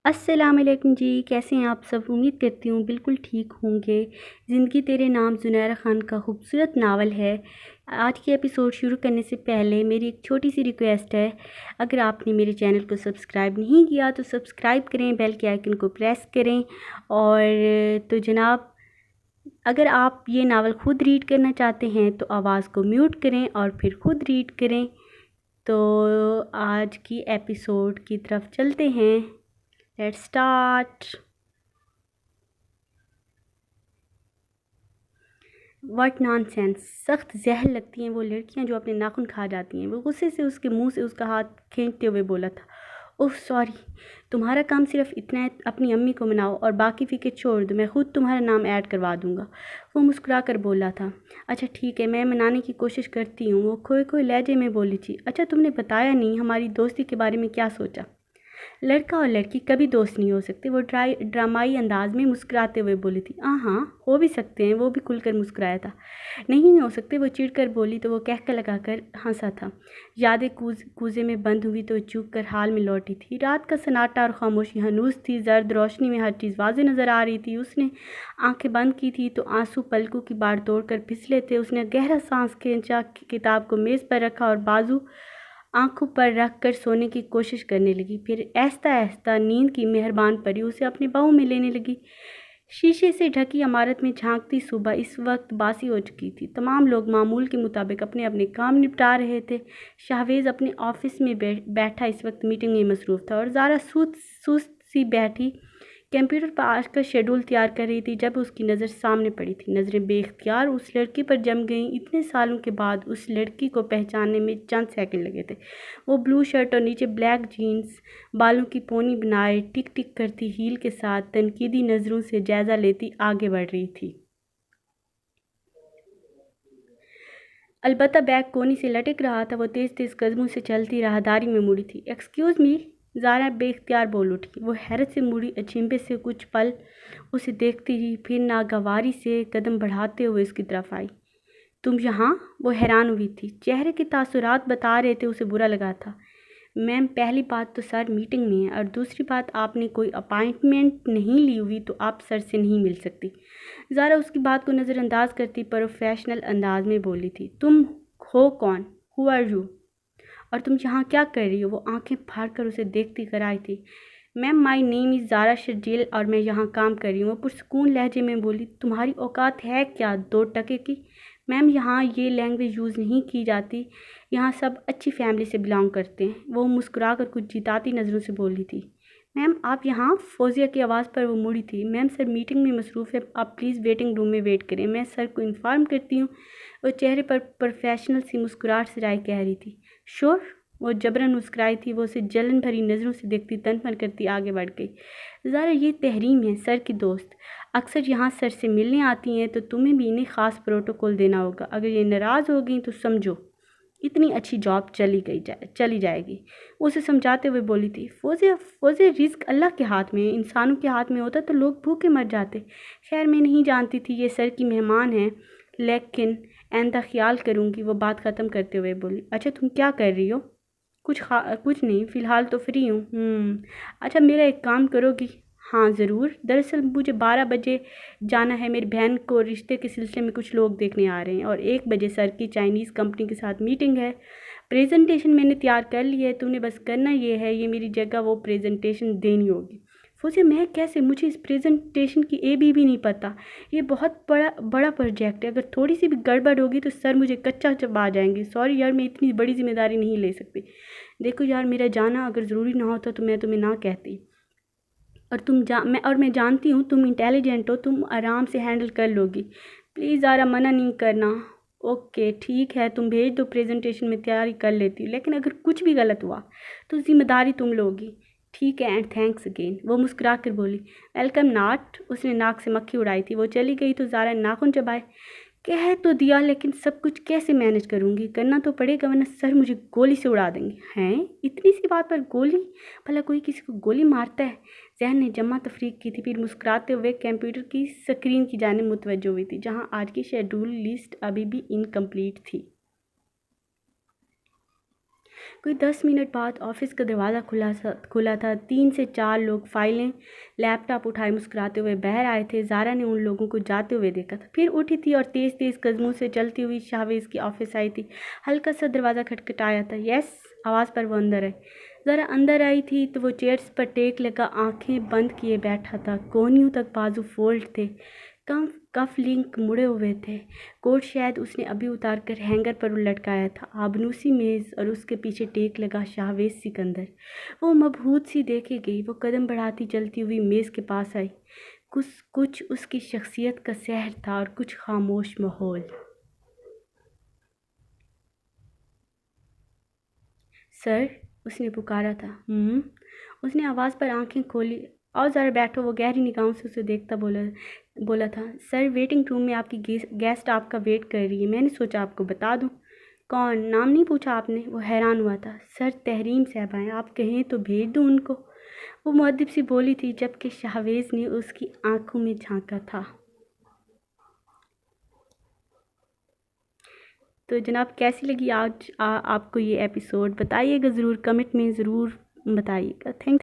السلام علیکم جی، کیسے ہیں آپ سب؟ امید کرتی ہوں بالکل ٹھیک ہوں گے۔ زندگی تیرے نام زنیرہ خان کا خوبصورت ناول ہے۔ آج کے ایپیسوڈ شروع کرنے سے پہلے میری ایک چھوٹی سی ریکویسٹ ہے، اگر آپ نے میرے چینل کو سبسکرائب نہیں کیا تو سبسکرائب کریں، بیل کے آئیکن کو پریس کریں۔ اور تو جناب، اگر آپ یہ ناول خود ریڈ کرنا چاہتے ہیں تو آواز کو میوٹ کریں اور پھر خود ریڈ کریں۔ تو آج کی ایپیسوڈ کی طرف چلتے ہیں۔ Let's start. What naan sense! سخت زہر لگتی ہیں وہ لڑکیاں جو اپنے ناخن کھا جاتی ہیں۔ وہ غصے سے اس کے منہ سے اس کا ہاتھ کھینچتے ہوئے بولا تھا، اوہ سوری، تمہارا کام صرف اتنا ہے، اپنی امی کو مناؤ اور باقی فکر چھوڑ دو، میں خود تمہارا نام ایڈ کروا دوں گا۔ وہ مسکرا کر بولا تھا، اچھا ٹھیک ہے، میں منانے کی کوشش کرتی ہوں۔ وہ کھوئے کھوئے لہجے میں بولی تھی، اچھا تم نے بتایا نہیں ہماری دوستی کے بارے میں کیا سوچا؟ لڑکا اور لڑکی کبھی دوست نہیں ہو سکتے، وہ ڈرامائی انداز میں مسکراتے ہوئے بولی تھی۔ ہاں ہو بھی سکتے ہیں، وہ بھی کھل کر مسکرایا تھا۔ نہیں ہو سکتے، وہ چڑ کر بولی تو وہ کہکہ لگا کر ہنسا تھا۔ یادیں کوزے میں بند ہوئی تو چوک کر حال میں لوٹی تھی۔ رات کا سناٹا اور خاموشی ہنوز تھی، زرد روشنی میں ہر چیز واضح نظر آ رہی تھی۔ اس نے آنکھیں بند کی تھی تو آنسو پلکوں کی باڑ توڑ کر پھسلے تھے۔ اس نے گہرا سانس کھینچا، کتاب کو میز پر رکھا اور بازو آنکھوں پر رکھ کر سونے کی کوشش کرنے لگی۔ پھر آہستہ آہستہ نیند کی مہربان پری اسے اپنے باہوں میں لینے لگی۔ شیشے سے ڈھکی عمارت میں جھانکتی صبح اس وقت باسی ہو چکی تھی۔ تمام لوگ معمول کے مطابق اپنے اپنے کام نپٹا رہے تھے۔ شاہویز اپنے آفس میں بیٹھا اس وقت میٹنگ میں مصروف تھا اور زارا سست سی بیٹھی کمپیوٹر پر آج کا شیڈول تیار کر رہی تھی جب اس کی نظر سامنے پڑی تھی۔ نظریں بے اختیار اس لڑکی پر جم گئیں۔ اتنے سالوں کے بعد اس لڑکی کو پہچاننے میں چند سیکنڈ لگے تھے۔ وہ بلو شرٹ اور نیچے بلیک جینز، بالوں کی پونی بنائے ٹک ٹک کرتی ہیل کے ساتھ تنقیدی نظروں سے جائزہ لیتی آگے بڑھ رہی تھی۔ البتہ بیگ کونی سے لٹک رہا تھا۔ وہ تیز تیز قدموں سے چلتی راہداری میں مڑی تھی۔ Excuse me! زارا بے اختیار بول اٹھی۔ وہ حیرت سے مڑی، اچنبھے سے کچھ پل اسے دیکھتی رہی، پھر ناگواری سے قدم بڑھاتے ہوئے اس کی طرف آئی۔ تم یہاں؟ وہ حیران ہوئی تھی۔ چہرے کے تاثرات بتا رہے تھے اسے برا لگا تھا۔ میم، پہلی بات تو سر میٹنگ میں ہیں اور دوسری بات آپ نے کوئی اپائنٹمنٹ نہیں لی ہوئی تو آپ سر سے نہیں مل سکتی۔ زارا اس کی بات کو نظر انداز کرتی پروفیشنل انداز میں بولی تھی، تم ہو کون؟ Who are you? اور تم یہاں کیا کر رہی ہو؟ وہ آنکھیں پھاڑ کر اسے دیکھتی کر آئی تھی۔ میم، مائی نیم از زارا شرجیل اور میں یہاں کام کر رہی ہوں۔ وہ پرسکون لہجے میں بولی، تمہاری اوقات ہے کیا 2 ٹکے کی؟ میم، یہاں یہ لینگویج یوز نہیں کی جاتی، یہاں سب اچھی فیملی سے بلانگ کرتے ہیں۔ وہ مسکرا کر کچھ جتاتی نظروں سے بولی تھی۔ میم، آپ یہاں؟ فوزیہ کی آواز پر وہ مڑی تھی۔ میم، سر میٹنگ میں مصروف ہے، آپ پلیز ویٹنگ روم میں ویٹ کریں، میں سر کو انفارم کرتی ہوں۔ وہ چہرے پر پروفیشنل سی مسکراہٹ سے رائے کہہ رہی تھی۔ شور! وہ جبراً مسکرائی تھی۔ وہ اسے جلن بھری نظروں سے دیکھتی تن پر کرتی آگے بڑھ گئی۔ زارا، یہ تحریم ہے، سر کی دوست اکثر یہاں سر سے ملنے آتی ہیں تو تمہیں بھی انہیں خاص پروٹوکول دینا ہوگا۔ اگر یہ ناراض ہو گئیں تو سمجھو اتنی اچھی جاب چلی جائے گی۔ اسے سمجھاتے ہوئے بولی تھی، فوزیہ، رزق اللہ کے ہاتھ میں ہے، انسانوں کے ہاتھ میں ہوتا تو لوگ بھوکے مر جاتے۔ خیر، میں نہیں جانتی تھی یہ سر کی مہمان ہیں، لیکن آئندہ خیال کروں گی۔ وہ بات ختم کرتے ہوئے بولی، اچھا تم کیا کر رہی ہو؟ کچھ نہیں، فی الحال تو فری ہوں۔ اچھا میرا ایک کام کرو گی؟ ہاں ضرور، دراصل مجھے 12 بجے جانا ہے، میری بہن کو رشتے کے سلسلے میں کچھ لوگ دیکھنے آ رہے ہیں اور 1 بجے سر کی چائنیز کمپنی کے ساتھ میٹنگ ہے۔ پریزنٹیشن میں نے تیار کر لی ہے، تم نے بس کرنا یہ ہے، یہ میری جگہ وہ پریزنٹیشن دینی ہوگی۔ فوزیہ، میں کیسے؟ مجھے اس پریزنٹیشن کی اے بی بھی نہیں پتہ، یہ بہت بڑا پروجیکٹ ہے، اگر تھوڑی سی بھی گڑبڑ ہوگی تو سر مجھے کچا چبا جائیں گے۔ سوری یار، میں اتنی بڑی ذمہ داری نہیں لے سکتی۔ دیکھو یار، میرا جانا اگر ضروری نہ ہوتا تو میں تمہیں نہ کہتی، اور میں جانتی ہوں تم انٹیلیجنٹ ہو، تم آرام سے ہینڈل کر لو گی۔ پلیز زارا، منع نہیں کرنا۔ اوکے ٹھیک ہے، تم بھیج دو، پریزنٹیشن میں تیاری کر لیتی ہوں، لیکن اگر کچھ بھی غلط ہوا تو ذمہ داری تم لوگی۔ ٹھیک ہے، اینڈ تھینکس اگین، وہ مسکرا کر بولی۔ Welcome not! اس نے ناک سے مکھی اڑائی تھی۔ وہ چلی گئی تو زارا نے ناخن چبائے۔ کہہ تو دیا، لیکن سب کچھ کیسے مینج کروں گی؟ کرنا تو پڑے گا ورنہ سر مجھے گولی سے اڑا دیں گے۔ ہیں؟ اتنی سی بات پر گولی؟ بھلا کوئی کسی کو گولی مارتا ہے؟ ذہن نے جمع تفریق کی تھی، پھر مسکراتے ہوئے کمپیوٹر کی سکرین کی جانب متوجہ ہوئی تھی جہاں آج کی شیڈول لسٹ ابھی بھی انکمپلیٹ تھی۔ کوئی 10 منٹ بعد آفس کا دروازہ کھلا تھا۔ 3 سے 4 لوگ فائلیں لیپ ٹاپ اٹھائے مسکراتے ہوئے باہر آئے تھے۔ زارا نے ان لوگوں کو جاتے ہوئے دیکھا تھا، پھر اٹھی تھی اور تیز تیز قدموں سے چلتی ہوئی شاہویز کی آفس آئی تھی۔ ہلکا سا دروازہ کھٹکھٹایا تھا۔ یس آواز پر وہ اندر آئی۔ ذرا اندر آئی تھی تو وہ چیئرز پر ٹیک لگا آنکھیں بند کیے بیٹھا تھا۔ کونیوں تک بازو فولڈ تھے، کف لنک مڑے ہوئے تھے۔ کوٹ شاید اس نے ابھی اتار کر ہینگر پر لٹکایا تھا۔ آبنوسی میز اور اس کے پیچھے ٹیک لگا شاہویز سکندر۔ وہ مبہوت سی دیکھے گئی۔ وہ قدم بڑھاتی چلتی ہوئی میز کے پاس آئی۔ کچھ اس کی شخصیت کا سحر تھا اور کچھ خاموش ماحول۔ سر، اس نے پکارا تھا۔ اس نے آواز پر آنکھیں کھولی۔ آؤ ذرا بیٹھو، وہ گہری نگاہوں سے اسے دیکھتا بولا تھا۔ سر، ویٹنگ روم میں آپ کی گیسٹ آپ کا ویٹ کر رہی ہے، میں نے سوچا آپ کو بتا دوں۔ کون؟ نام نہیں پوچھا آپ نے؟ وہ حیران ہوا تھا۔ سر، تحریم صاحبہ ہیں، آپ کہیں تو بھیج دوں ان کو، وہ مؤدب سی بولی تھی جبکہ شاہویز نے اس کی آنکھوں میں جھانکا تھا۔ تو جناب کیسی لگی آج آپ کو یہ ایپیسوڈ؟ بتائیے گا ضرور، کمنٹ میں ضرور بتائیے گا۔ تھینک